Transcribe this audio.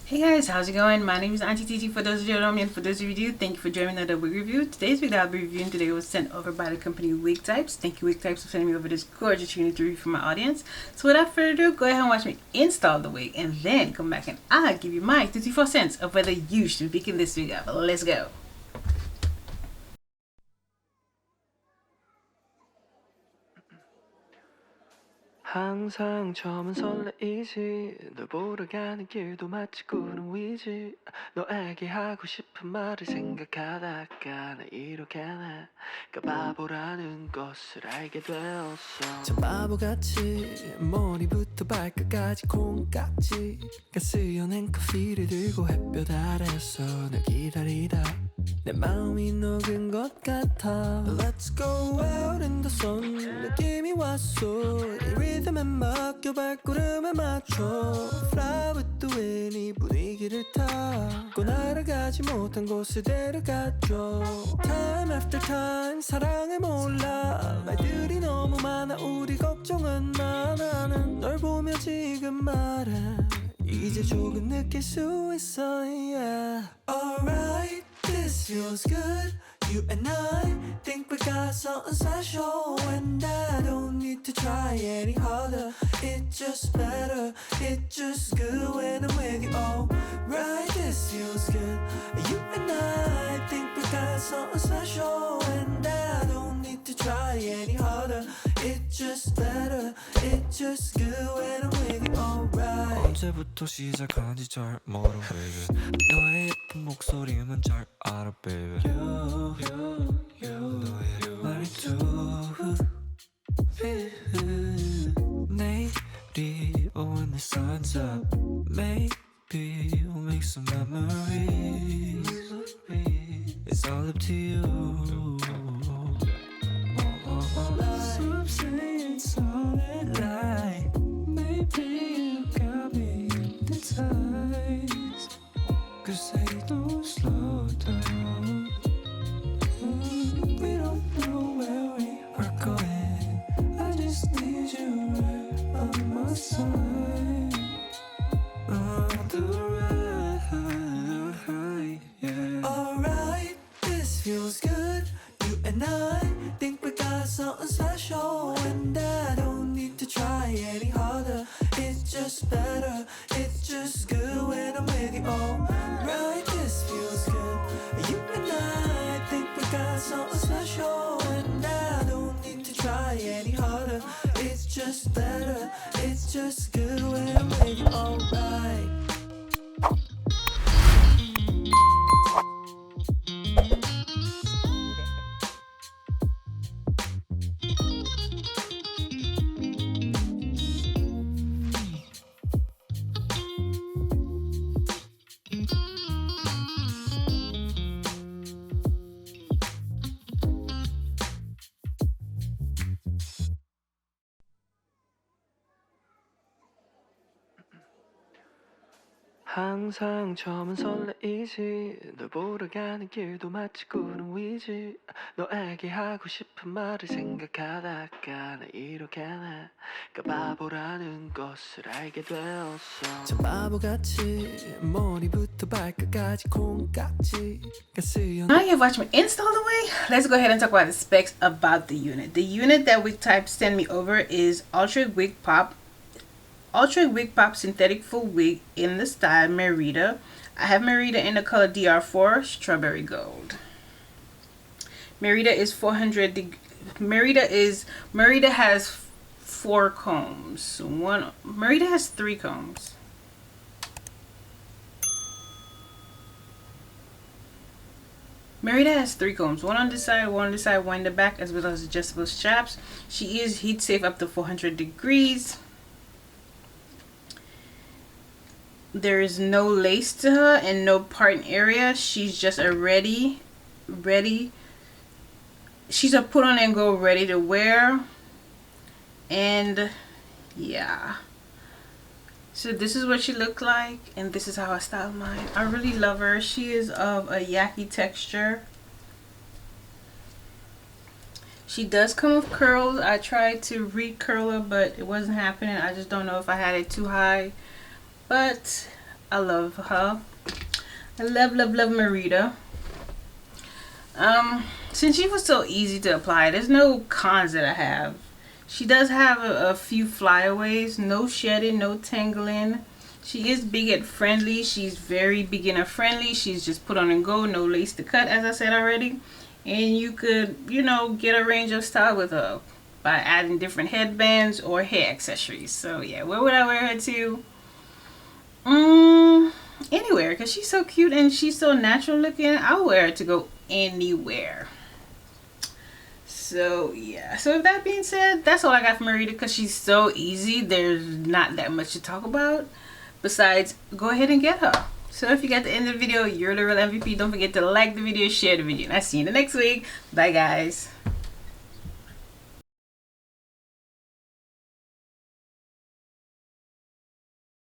Hey guys, how's it going? My name is Auntie TT. For those of you who know me and for those of you who do, thank you for joining another wig review. Today's wig that I'll be reviewing today was sent over by the company Wig Types. Thank you Wig Types for sending me over this gorgeous unit to review for my audience. So without further ado, go ahead and watch me install the wig and then come back and I'll give you my 54 cents of whether you should be picking this wig up. Let's go. 항상 처음은 설레이지 널 보러 가는 길도 마치 구름 위지 너에게 하고 싶은 말을 생각하다가 나 이렇게 내가 바보라는 것을 알게 되었어 참 바보같이 머리부터 발끝까지 콩깍지가 쓰여낸 커피를 들고 햇볕 아래서 널 기다리다 내 마음이 녹은 것 같아 Let's go out in the sun 느낌이 왔어 이 리듬에 맡겨 발걸음에 맞춰 Fly with the wind 이 분위기를 타고 날아가지 못한 곳에 데려가줘 Time after time 사랑을 몰라 말들이 너무 많아 우리 걱정은 많아 널 보며 지금 말해 이제 조금 느낄 수 있어 yeah. Alright This feels good, you and I think we got something special and I don't need to try any harder It's just better, it's just good when I'm with you Oh, right, this feels good, you and I think we got something special and I don't need to try any harder It's just better, it's just good when I'm with you Alright 언제부터 시작한지 잘 몰라 baby 너의 예쁜 목소리만 잘 알아 baby 너의 말투 내일이 when the sun's up Maybe we'll make some memories It's all up to you Some say it's all a lie Maybe you got me hypnotized Cause they don't slow down We don't know where we are going I just need you right on my side On the ride, yeah Alright, this feels good You and I think we got something special And I don't need to try any harder It's just better, it's just good when I'm with you Alright, this feels good You and I think we got something special And I don't need to try any harder It's just better, it's just good when I'm with you Alright 항상 처음은 설레이지 널 보러 가는 길도 마치 구름 위지 너에게 하고 싶은 말을 생각하다가 나 이렇게 내가 바보라는 것을 알게 되었어 참 바보같이 머리부터 발끝까지 콩깍지가 쓰여 Now you've watched me install the wig. Let's go ahead and talk about the specs about the unit. The unit that Wig Types sent me over is Outre WIGPOP. Outre WIGPOP synthetic full wig in the style Merida. I have Merida in the color DR4 strawberry gold. Merida is 400. Merida has 4 combs. Merida has 3 combs. Merida has 3 combs, one on this side, one on this side, one in the back, as well as adjustable straps. She is heat safe up to 400 degrees. There is no lace to her and no parting area. She's just a ready. She's a put on and go ready to wear. And yeah. So this is what she looked like, and this is how I styled mine. I really love her. She is of a yaki texture. She does come with curls. I tried to re-curl her, but it wasn't happening. I just don't know if I had it too high. But I love her. I love Merida. Since she was so easy to apply, there's no cons that I have. She does have a few flyaways, no shedding, no tangling. She is beginner friendly. She's very beginner friendly. She's just put on and go, no lace to cut, as I said already. And you could, you know, get a range of style with her by adding different headbands or hair accessories. So yeah, where would I wear her to? Anywhere, because she's so cute and she's so natural looking. I'll wear her to go anywhere. So yeah, so with that being said, that's all I got from Merida, because she's so easy. There's not that much to talk about besides go ahead and get her. So if you got to the end of the video, you're the real MVP. Don't forget to like the video, share the video, and I'll see you in the next week. Bye guys.